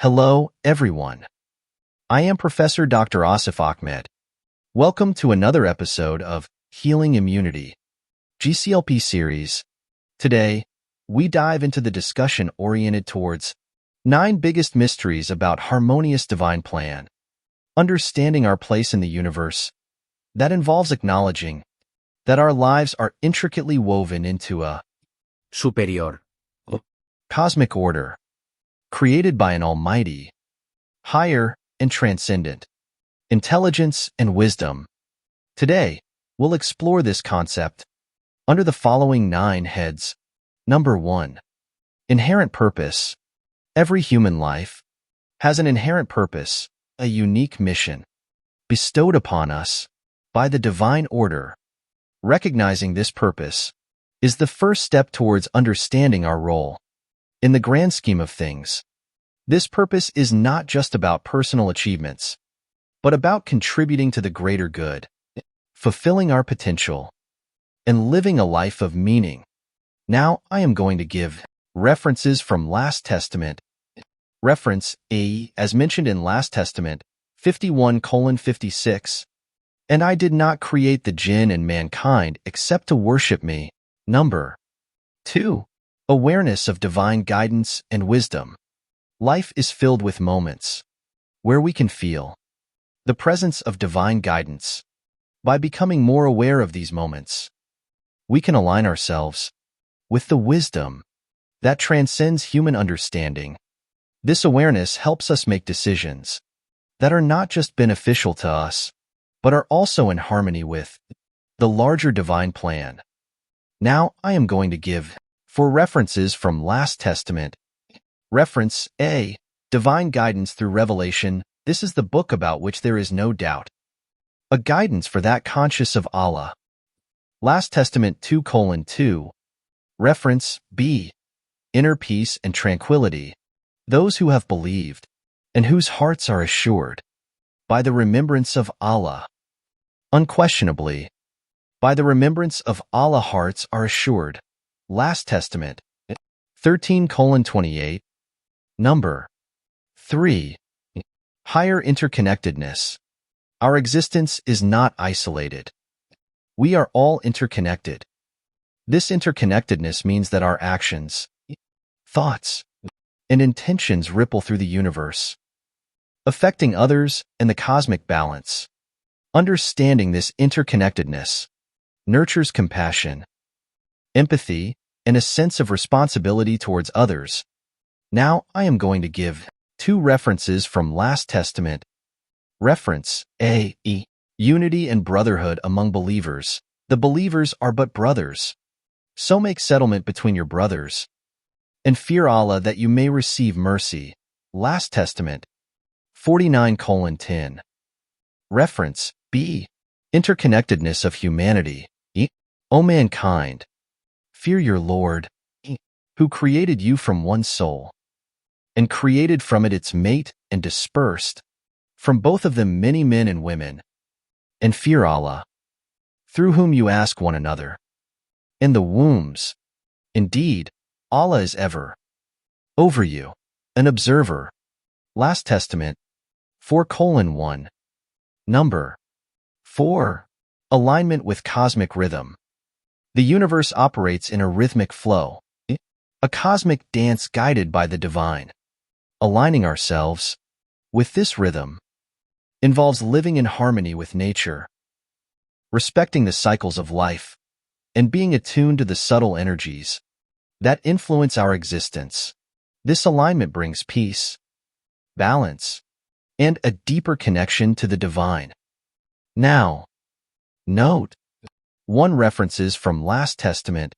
Hello, everyone. I am Professor Dr. Asif Ahmed. Welcome to another episode of Healing Immunity, GCLP Series. Today, we dive into the discussion oriented towards 9 biggest mysteries about Harmonious Divine Plan, understanding our place in the universe. That involves acknowledging that our lives are intricately woven into a superior, cosmic order, created by an almighty, higher and transcendent intelligence and wisdom. Today, we'll explore this concept under the following 9 heads. Number 1. Inherent purpose. Every human life has an inherent purpose, a unique mission, bestowed upon us by the divine order. Recognizing this purpose is the first step towards understanding our role in the grand scheme of things. This purpose is not just about personal achievements, but about contributing to the greater good, fulfilling our potential, and living a life of meaning. Now, I am going to give references from Last Testament. Reference A, as mentioned in Last Testament 51:56. And I did not create the jinn and mankind except to worship me. Number 2. Awareness of divine guidance and wisdom. Life is filled with moments where we can feel the presence of divine guidance. By becoming more aware of these moments, we can align ourselves with the wisdom that transcends human understanding. This awareness helps us make decisions that are not just beneficial to us, but are also in harmony with the larger divine plan. Now, I am going to give 4 references from Last Testament. Reference A. Divine guidance through revelation. This is the book about which there is no doubt. A guidance for that conscious of Allah. Last Testament 2:2. Reference B. Inner peace and tranquility. Those who have believed and whose hearts are assured by the remembrance of Allah. Unquestionably, by the remembrance of Allah hearts are assured. Last Testament 13:28. Number 3. Higher interconnectedness. Our existence is not isolated. We are all interconnected. This interconnectedness means that our actions, thoughts, and intentions ripple through the universe, affecting others and the cosmic balance. Understanding this interconnectedness nurtures compassion, empathy, and a sense of responsibility towards others. Now, I am going to give 2 references from Last Testament. Reference A. Unity and brotherhood among believers. The believers are but brothers. So make settlement between your brothers, and fear Allah that you may receive mercy. Last Testament 49:10. Reference B. Interconnectedness of humanity. O mankind, fear your Lord, who created you from one soul, and created from it its mate and dispersed from both of them many men and women. And fear Allah, through whom you ask one another in the wombs. Indeed, Allah is ever over you, an observer. Last Testament 4:1. Number 4. Alignment with cosmic rhythm. The universe operates in a rhythmic flow, a cosmic dance guided by the divine. Aligning ourselves with this rhythm involves living in harmony with nature, respecting the cycles of life, and being attuned to the subtle energies that influence our existence. This alignment brings peace, balance, and a deeper connection to the divine. Now, note 1 references from Last Testament.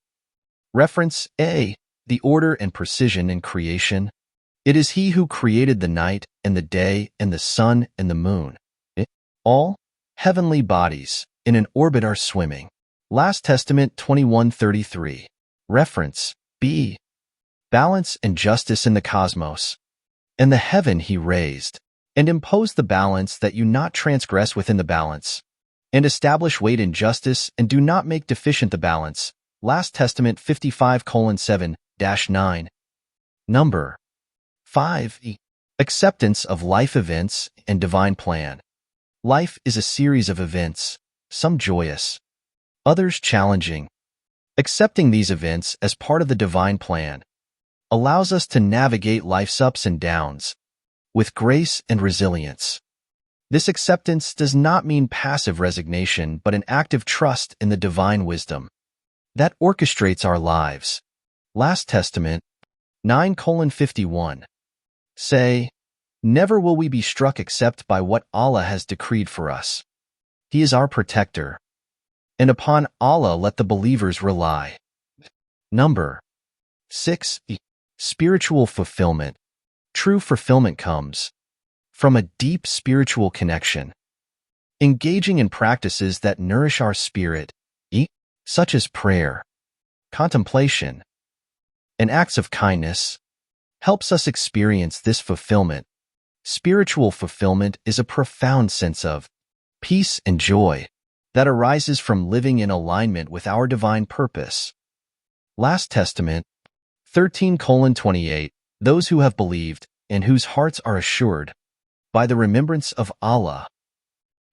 Reference A. The order and precision in creation. It is He who created the night and the day and the sun and the moon. All heavenly bodies in an orbit are swimming. Last Testament 21:33. Reference B. Balance and justice in the cosmos. And the heaven He raised, and imposed the balance that you not transgress within the balance, and establish weight in justice, and do not make deficient the balance. Last Testament 55:7-9. Number 5. Acceptance of life events and divine plan. Life is a series of events, some joyous, others challenging. Accepting these events as part of the divine plan allows us to navigate life's ups and downs with grace and resilience. This acceptance does not mean passive resignation, but an active trust in the divine wisdom that orchestrates our lives. Last Testament 9:51. Say, never will we be struck except by what Allah has decreed for us. He is our protector, and upon Allah let the believers rely. Number 6. Spiritual fulfillment. True fulfillment comes from a deep spiritual connection. Engaging in practices that nourish our spirit, such as prayer, contemplation, and acts of kindness, helps us experience this fulfillment. Spiritual fulfillment is a profound sense of peace and joy that arises from living in alignment with our divine purpose. Last Testament 13:28. Those who have believed and whose hearts are assured by the remembrance of Allah.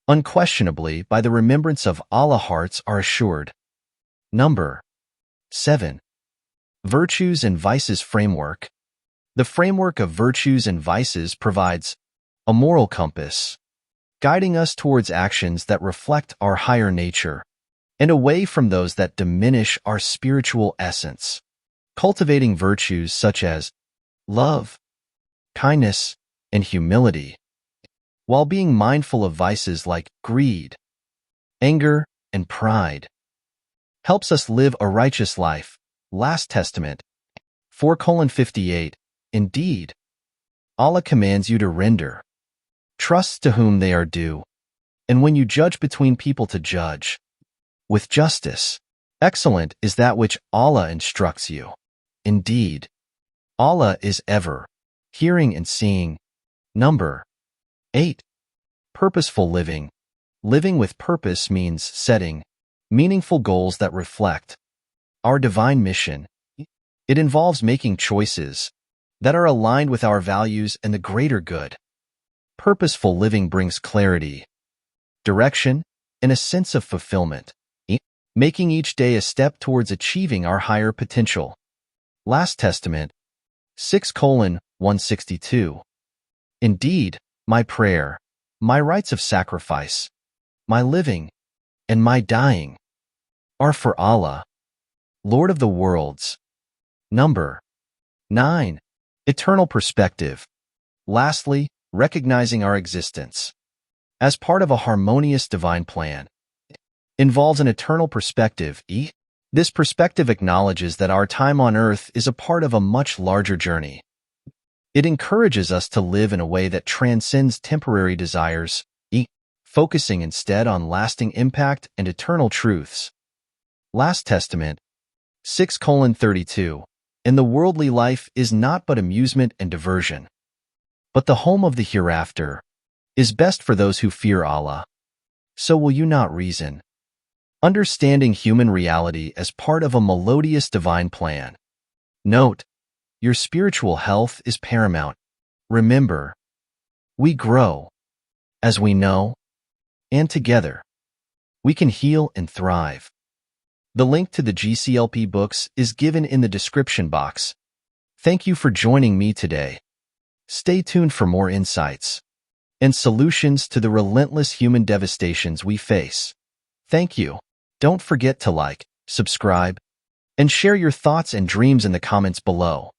Unquestionably, by the remembrance of Allah, hearts are assured. Number 7. Virtues and Vices Framework. The framework of virtues and vices provides a moral compass, guiding us towards actions that reflect our higher nature and away from those that diminish our spiritual essence. Cultivating virtues such as love, kindness, and humility, while being mindful of vices like greed, anger, and pride, helps us live a righteous life. Last Testament 4:58. Indeed, Allah commands you to render trusts to whom they are due, and when you judge between people, to judge with justice. Excellent is that which Allah instructs you. Indeed, Allah is ever hearing and seeing. Number 8. Purposeful living. Living with purpose means setting meaningful goals that reflect our divine mission. It involves making choices that are aligned with our values and the greater good. Purposeful living brings clarity, direction, and a sense of fulfillment, making each day a step towards achieving our higher potential. Last Testament 6:162. Indeed, my prayer, my rites of sacrifice, my living, and my dying are for Allah, Lord of the worlds. Number 9. Eternal perspective. Lastly, recognizing our existence as part of a harmonious divine plan involves an eternal perspective. This perspective acknowledges that our time on earth is a part of a much larger journey. It encourages us to live in a way that transcends temporary desires, focusing instead on lasting impact and eternal truths. Last Testament 6:32. And the worldly life is not but amusement and diversion, but the home of the hereafter is best for those who fear Allah. So will you not reason? Understanding human reality as part of a melodious divine plan. Note, your spiritual health is paramount. Remember, we grow as we know, and together we can heal and thrive. The link to the GCLP books is given in the description box. Thank you for joining me today. Stay tuned for more insights and solutions to the relentless human devastations we face. Thank you. Don't forget to like, subscribe, and share your thoughts and dreams in the comments below.